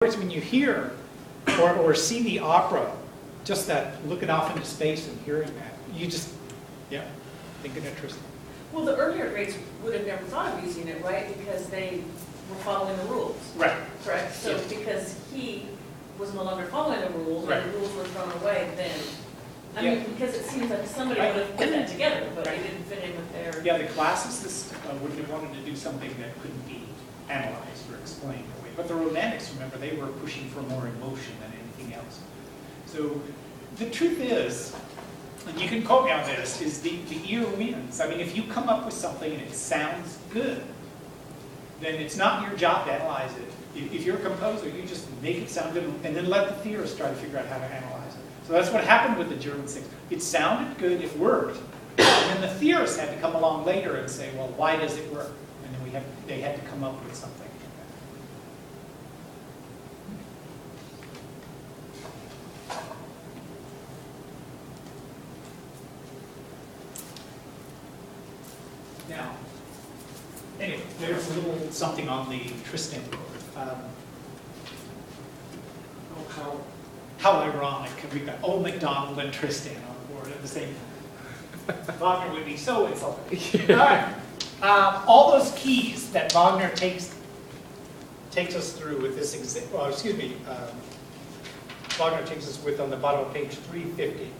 When you hear or see the opera, just that looking off into space and hearing that, you just, yeah, think it's interesting. Well, the earlier grades would have never thought of using it, right? Because they were following the rules. Right. Correct? So Yeah. because he was no longer following the rules, Right. and the rules were thrown away, then, I Yeah. mean, because it seems like somebody Right. would have put that together, but Right. it didn't fit in with their. Yeah, the classicists would have wanted to do something that couldn't be analyzed or explained away. But the Romantics, remember, they were pushing for more emotion than anything else. So the truth is, and you can quote me on this, is the ear wins. I mean, if you come up with something and it sounds good, then it's not your job to analyze it. If you're a composer, you just make it sound good and then let the theorists try to figure out how to analyze it. So that's what happened with the German six. It sounded good, it worked, and then the theorists had to come along later and say, well, why does it work? And then they had to come up with something. Now, anyway, there's a little something on the Tristan board. How ironic, we've got old MacDonald and Tristan on board at the same time. Wagner would be so insulted. All right. All those keys that Wagner takes us through with this Wagner takes us with on the bottom of page 350.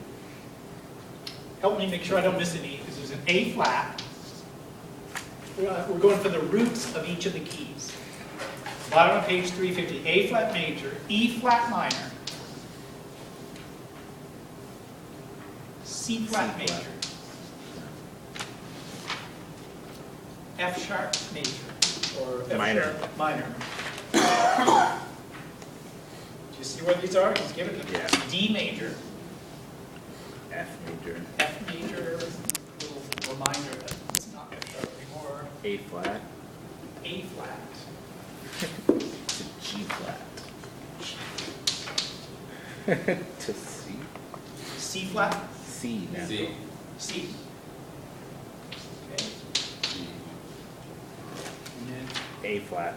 Help me make sure I don't miss any, because there's an A flat. We're going for the roots of each of the keys. Bottom of page 350, A flat major, E flat minor, C flat major, F sharp major, or F Minor. sharp minor. Do you see what these are? Just give it to me. Yeah. D major, F major, F major, little reminder that it's not F sharp anymore, A flat, A flat, to G flat, to C, C flat, C now. C. C. Okay. And then A flat,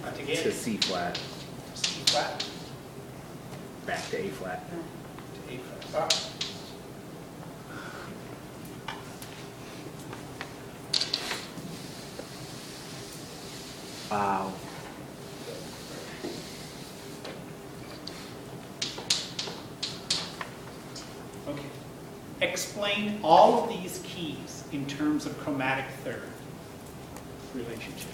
back again, to C flat, C flat back to A flat. to A flat. All right. Wow. Okay. Explain all of these keys in terms of chromatic third relationship.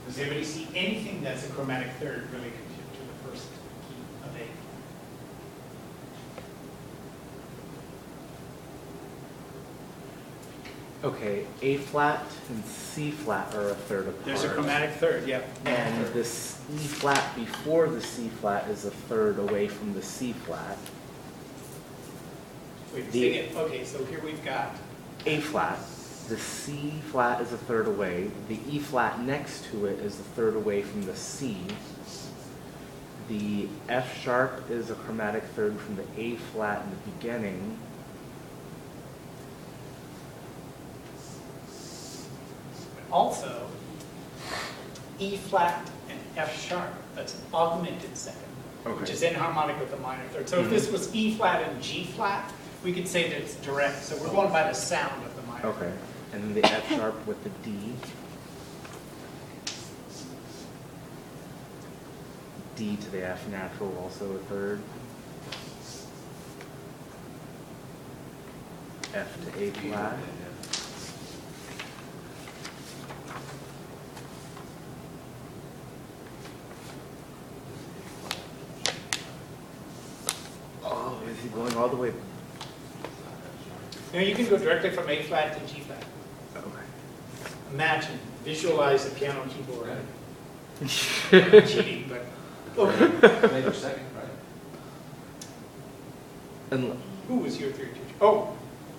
Does anybody see anything that's a chromatic third relationship to the first key of A? Okay, A flat and C flat are a third apart. There's a chromatic third, yeah. And this E flat before the C flat is a third away from the C flat. Wait, the- say it. Okay, so here we've got A flat, the C flat is a third away, the E flat next to it is a third away from the C. The F sharp is a chromatic third from the A flat in the beginning. also E flat and F sharp. That's an augmented second, which Okay. is enharmonic with the minor third. So if this was E flat and G flat, we could say that it's direct. So we're going by the sound of the minor. Okay, and then the F sharp with the D. D to the F natural, also a third. F to A flat. Oh, is he going all the way? You know, you can go directly from A flat to G flat. Okay. Imagine, visualize a piano keyboard. I'm not cheating, but okay. Major second, right? And Who was your third teacher? Oh,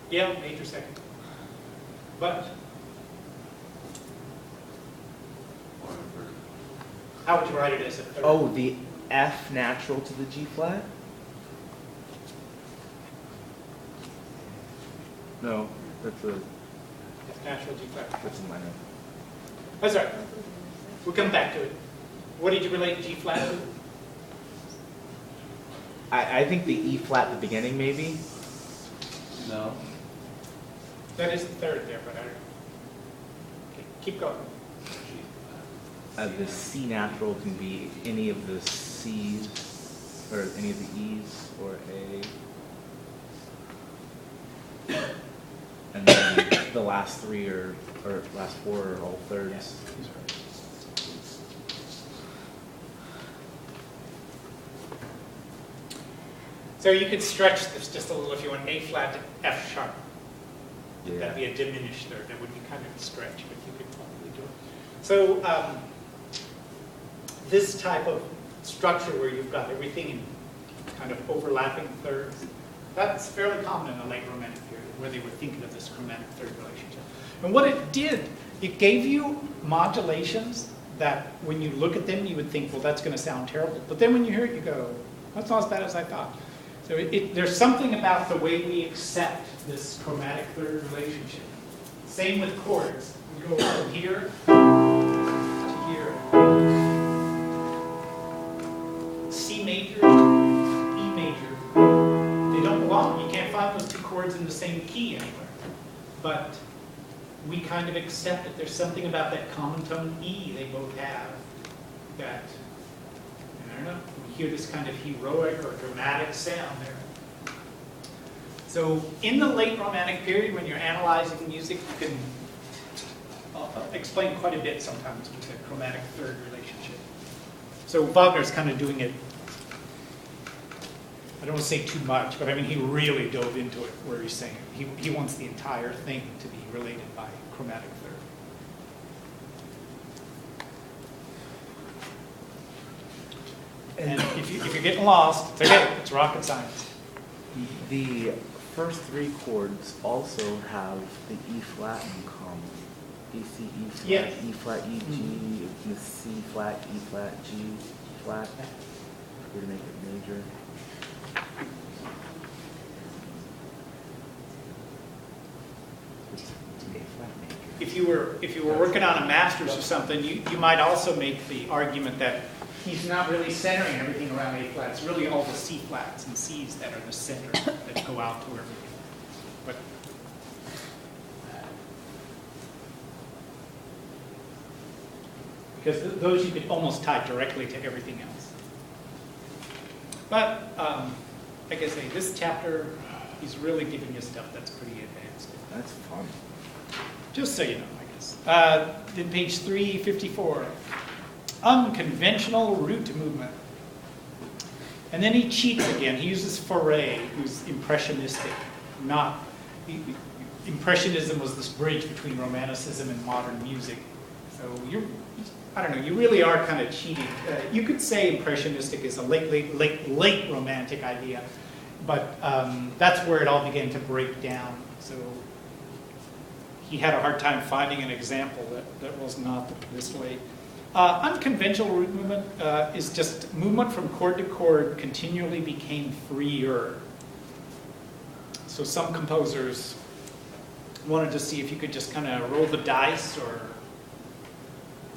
yeah, major second. But how would you write it as a third? Oh, the F natural to the G flat? No, that's a F natural G flat. that's a minor. That's all right. We'll come back to it. What did you relate G flat to? I think the E flat at the beginning maybe. No. That is the third there, but I don't know. Okay, keep going. The C natural can be any of the C's or any of the E's or A. And then the last three or last four are all thirds. Yes, he's right. So you could stretch this just a little if you want A flat to F sharp. That'd be a diminished third. That would be kind of a stretch, but you could probably do it. So this type of structure where you've got everything in kind of overlapping thirds, that's fairly common in the late Romantic period, where they were thinking of this chromatic third relationship. And what it did, it gave you modulations that when you look at them, you would think, well, that's going to sound terrible. But then when you hear it, you go, that's not as bad as I thought. So there's something about the way we accept this chromatic third relationship. Same with chords. We go from here to here. C major, E major. They don't belong. You can't find those two chords in the same key anywhere. But we kind of accept it. There's something about that common tone E they both have that, I don't know, we hear this kind of heroic or dramatic sound there. So in the late Romantic period, when you're analyzing music, you can explain quite a bit sometimes with the chromatic third relationship. So Wagner's kind of doing it, I don't want to say too much, but I mean, he really dove into it where he's saying he wants the entire thing to be related by chromatic third. And if you're getting lost, it's okay, it's rocket science. The first three chords also have the E flat in common. E, C, E flat, Yes. E flat, E, G, the C flat, E flat, G flat. We're gonna make it major. It's A flat major. If you were working on a master's or something, you might also make the argument that he's not really centering everything around A flat. It's really all the C flats and C's that are the center that go out to everything. But because those you could almost tie directly to everything else. But like I say, this chapter, he's really giving you stuff that's pretty advanced. That's fun. Just so you know, I guess. Then page 354, unconventional root movement. And then he cheats again. He uses Fauré, who's impressionistic. Impressionism was this bridge between Romanticism and modern music. So I don't know, you really are kind of cheating. You could say impressionistic is a late Romantic idea, but that's where it all began to break down. So he had a hard time finding an example that was not this way. Unconventional root movement is just movement from chord to chord continually became freer. So some composers wanted to see if you could just kind of roll the dice or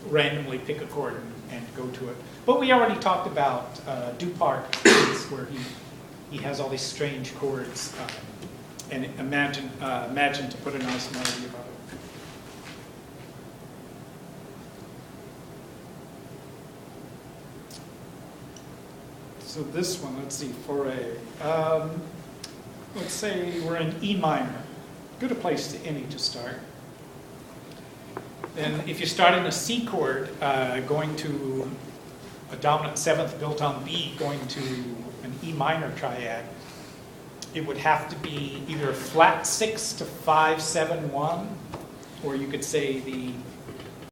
randomly pick a chord and go to it. But we already talked about Dupart, where he has all these strange chords and imagine to put a nice melody about it. So this one, let's see, Fauré. Let's say we're in E minor. Good a place to any to start. Then if you start in a C chord, going to a dominant seventh built on B, going to an E minor triad, it would have to be either flat 6 to 5, 7, 1, or you could say the